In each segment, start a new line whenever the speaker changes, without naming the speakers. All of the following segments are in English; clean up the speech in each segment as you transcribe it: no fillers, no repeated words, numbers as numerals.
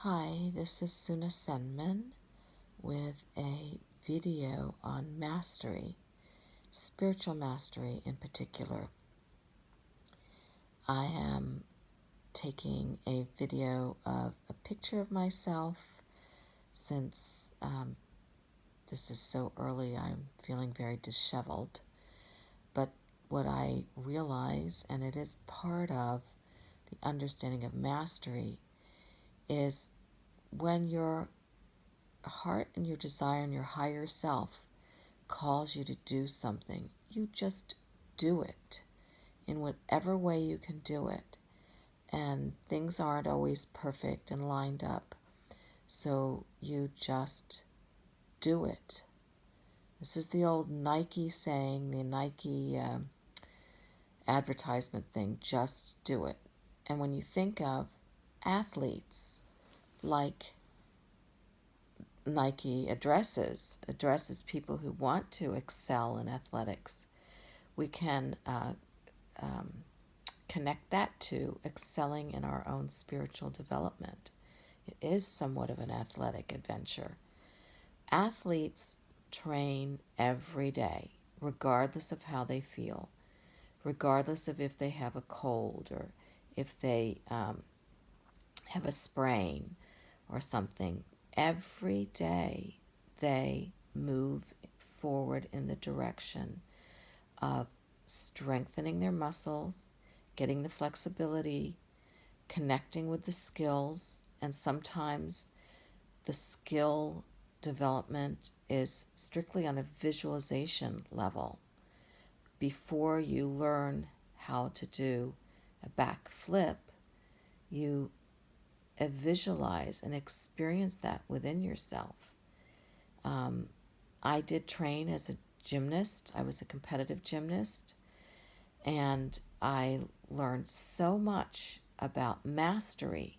Hi, this is Suna Senman with a video on mastery, spiritual mastery in particular. I am taking a video of a picture of myself since this is so early. I'm feeling very disheveled. But what I realize, and it is part of the understanding of mastery, is when your heart and your desire and your higher self calls you to do something, you just do it in whatever way you can do it. And things aren't always perfect and lined up. So you just do it. This is the old Nike saying, the Nike advertisement thing, just do it. And when you think of athletes, like Nike addresses people who want to excel in athletics, we can connect that to excelling in our own spiritual development. It is somewhat of an athletic adventure. Athletes train every day, regardless of how they feel, regardless of if they have a cold or if they have a sprain or something. Every day they move forward in the direction of strengthening their muscles, getting the flexibility, connecting with the skills, and sometimes the skill development is strictly on a visualization level. Before you learn how to do a back flip, you visualize and experience that within yourself. I did train as a gymnast. I was a competitive gymnast, and I learned so much about mastery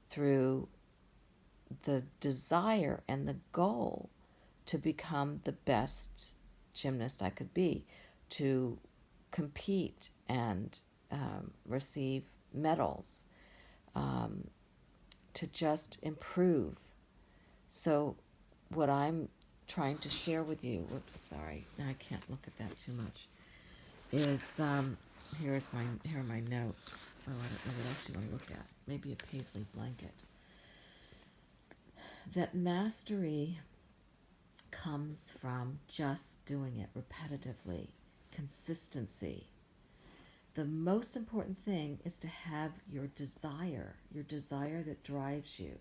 through the desire and the goal to become the best gymnast I could be, to compete and receive medals, to just improve. So what I'm trying to share with you, I can't look at that too much, is here are my notes. Oh, I don't know what else you want to look at. Maybe a paisley blanket. That mastery comes from just doing it repetitively, consistency. The most important thing is to have your desire that drives you.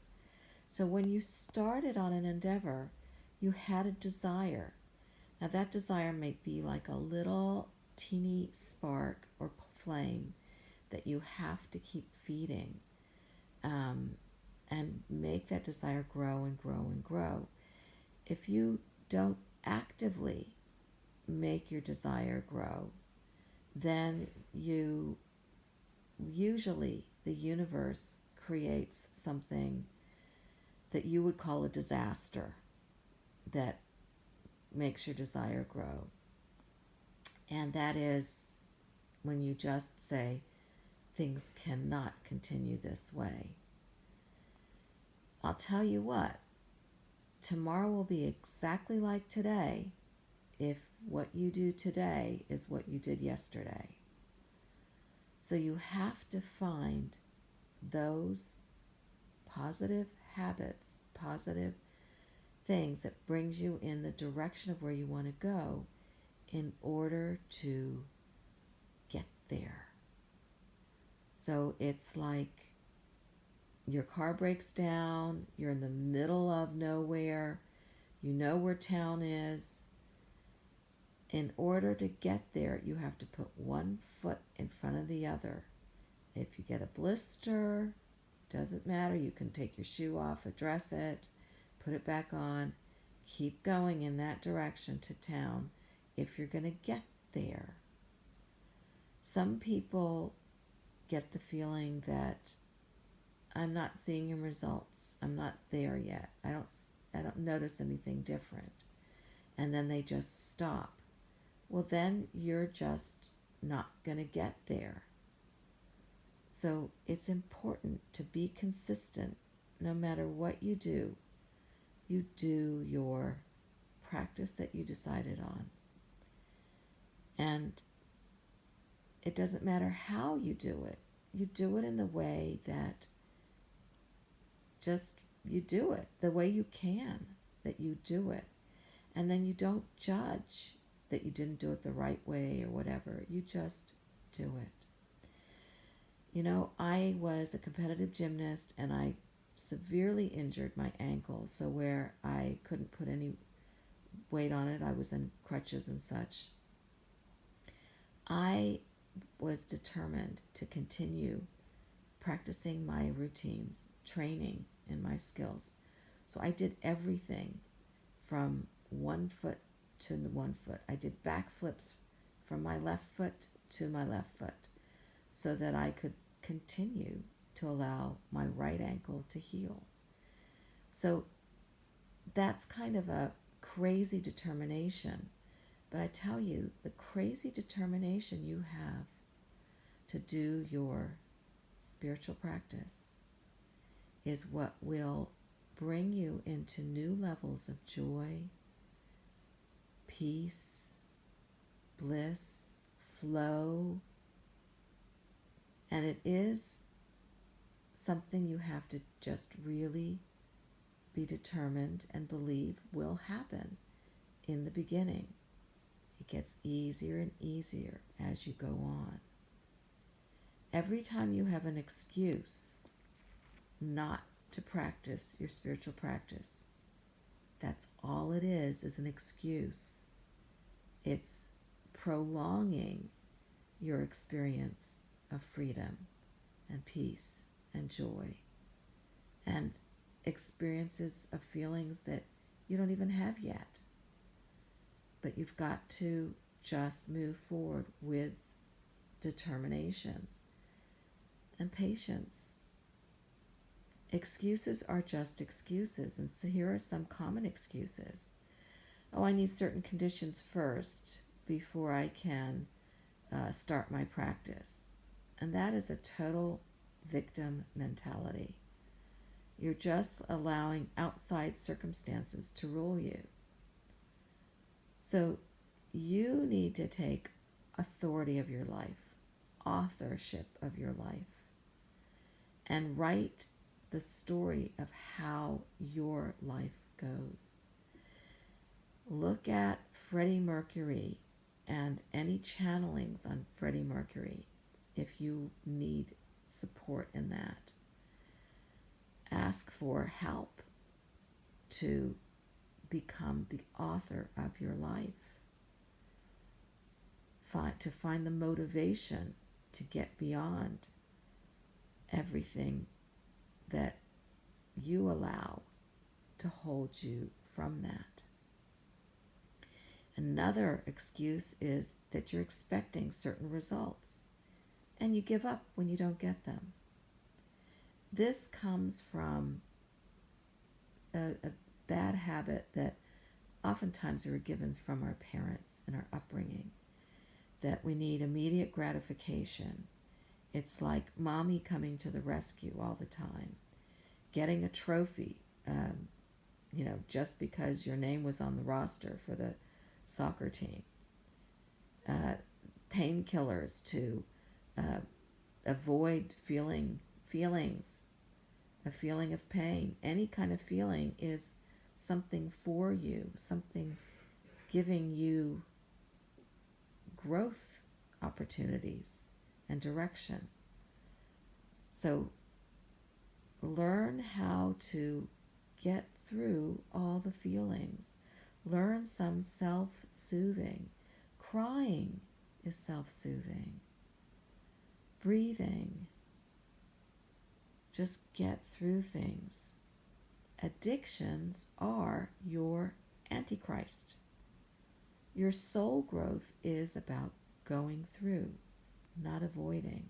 So when you started on an endeavor, you had a desire. Now that desire may be like a little teeny spark or flame that you have to keep feeding, and make that desire grow and grow and grow. If you don't actively make your desire grow, then usually the universe creates something that you would call a disaster that makes your desire grow. And that is when you just say, things cannot continue this way. I'll tell you what, tomorrow will be exactly like today if what you do today is what you did yesterday. So you have to find those positive habits, positive things that brings you in the direction of where you want to go in order to get there. So it's like your car breaks down, you're in the middle of nowhere, you know where town is. In order to get there, you have to put one foot in front of the other. If you get a blister, doesn't matter, you can take your shoe off, address it, put it back on, keep going in that direction to town if you're going to get there. Some people get the feeling that I'm not seeing results. I'm not there yet. I don't notice anything different. And then they just stop. Well, then you're just not going to get there. So it's important to be consistent no matter what you do your practice that you decided on. And it doesn't matter how you do it. You do it in the way that just you do it, the way you can, that you do it. And then you don't judge that you didn't do it the right way or whatever. You just do it. You know, I was a competitive gymnast and I severely injured my ankle. So where I couldn't put any weight on it, I was in crutches and such. I was determined to continue practicing my routines, training in my skills. So I did everything from one foot to the one foot. I did backflips from my left foot to my left foot so that I could continue to allow my right ankle to heal. So that's kind of a crazy determination. But I tell you, the crazy determination you have to do your spiritual practice is what will bring you into new levels of joy, peace, bliss, flow. And it is something you have to just really be determined and believe will happen in the beginning. It gets easier and easier as you go on. Every time you have an excuse not to practice your spiritual practice, that's all it is an excuse. It's prolonging your experience of freedom and peace and joy and experiences of feelings that you don't even have yet. But you've got to just move forward with determination and patience. Excuses are just excuses, and so here are some common excuses. Oh, I need certain conditions first before I can start my practice. And that is a total victim mentality. You're just allowing outside circumstances to rule you. So you need to take authority of your life, authorship of your life, and write the story of how your life goes. Look at Freddie Mercury and any channelings on Freddie Mercury if you need support in that. Ask for help to become the author of your life. To find the motivation to get beyond everything that you allow to hold you from that. Another excuse is that you're expecting certain results and you give up when you don't get them. This comes from a bad habit that oftentimes we were given from our parents and our upbringing, that we need immediate gratification. It's like mommy coming to the rescue all the time, getting a trophy, just because your name was on the roster for the soccer team. Painkillers to avoid feelings, a feeling of pain. Any kind of feeling is something for you, something giving you growth opportunities and direction. So learn how to get through all the feelings. Learn some self-soothing. Crying is self-soothing. Breathing. Just get through things. Addictions are your antichrist. Your soul growth is about going through, not avoiding.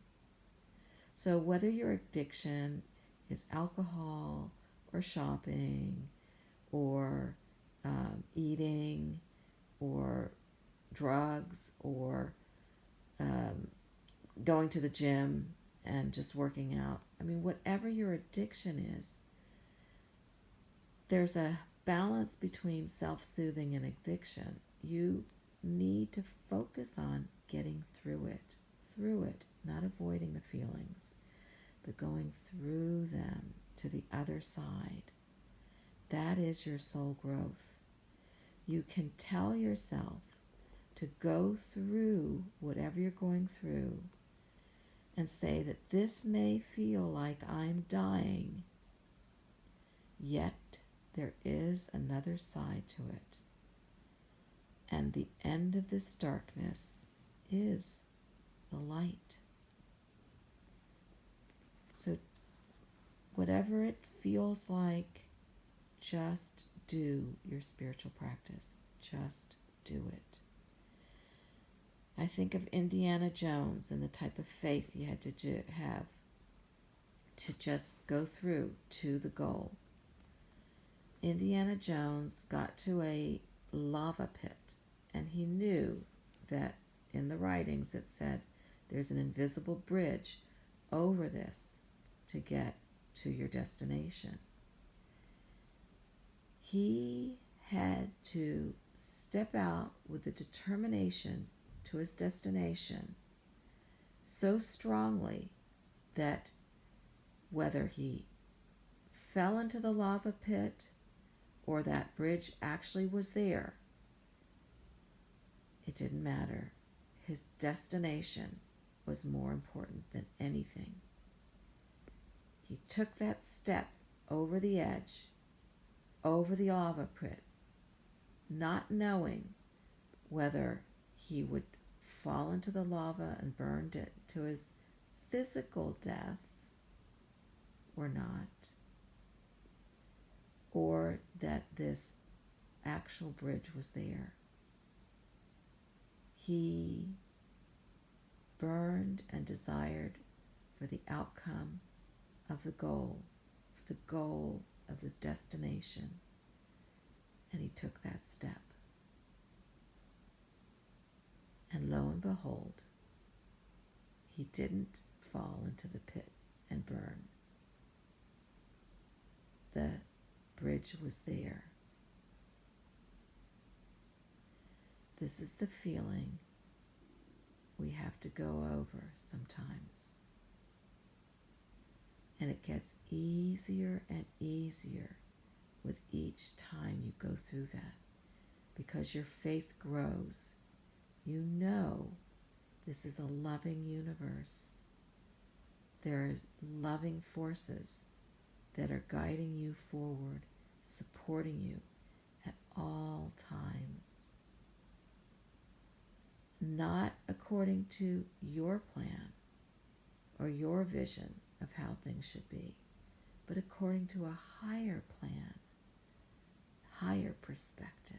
So whether your addiction is alcohol or shopping or eating or drugs or going to the gym and just working out, whatever your addiction is, there's a balance between self-soothing and addiction. You need to focus on getting through it, not avoiding the feelings, but going through them to the other side. That is your soul growth. You can tell yourself to go through whatever you're going through and say that this may feel like I'm dying, yet there is another side to it. And the end of this darkness is the light. So whatever it feels like, just do your spiritual practice. Just do it. I think of Indiana Jones and the type of faith you had to have to just go through to the goal. Indiana Jones got to a lava pit, and he knew that in the writings it said there's an invisible bridge over this to get to your destination. He had to step out with the determination to his destination so strongly that whether he fell into the lava pit or that bridge actually was there, it didn't matter. His destination was more important than anything. He took that step over the edge, over the lava pit, not knowing whether he would fall into the lava and burn it to his physical death or not, or that this actual bridge was there. He burned and desired for the outcome of the goal, for the goal of the destination, and he took that step. And lo and behold, he didn't fall into the pit and burn. The bridge was there. This is the feeling we have to go over sometimes. And it gets easier and easier with each time you go through that, because your faith grows. You know this is a loving universe. There are loving forces that are guiding you forward, supporting you at all times. Not according to your plan or your vision of how things should be, but according to a higher plan, higher perspective.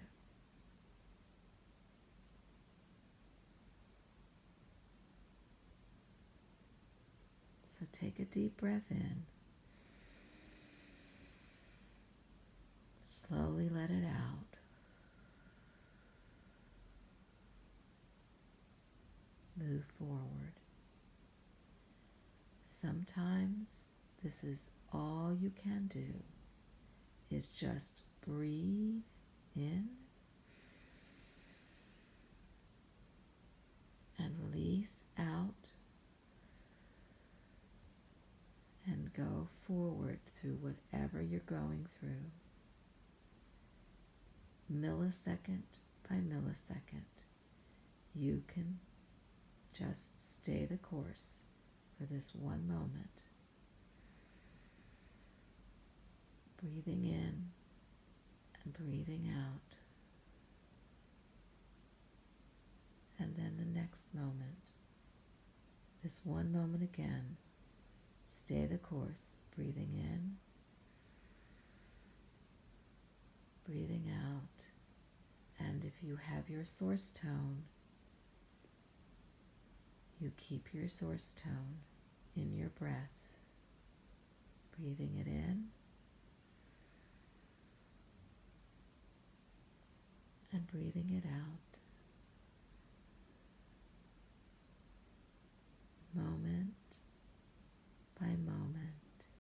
So take a deep breath in. Slowly let it out. Move forward. Sometimes this is all you can do, is just breathe in and release out and go forward through whatever you're going through, millisecond by millisecond. You can just stay the course for this one moment. Breathing in and breathing out. And then the next moment. This one moment again. Stay the course. Breathing in. Breathing out. And if you have your source tone, you keep your source tone in your breath. Breathing it in and breathing it out.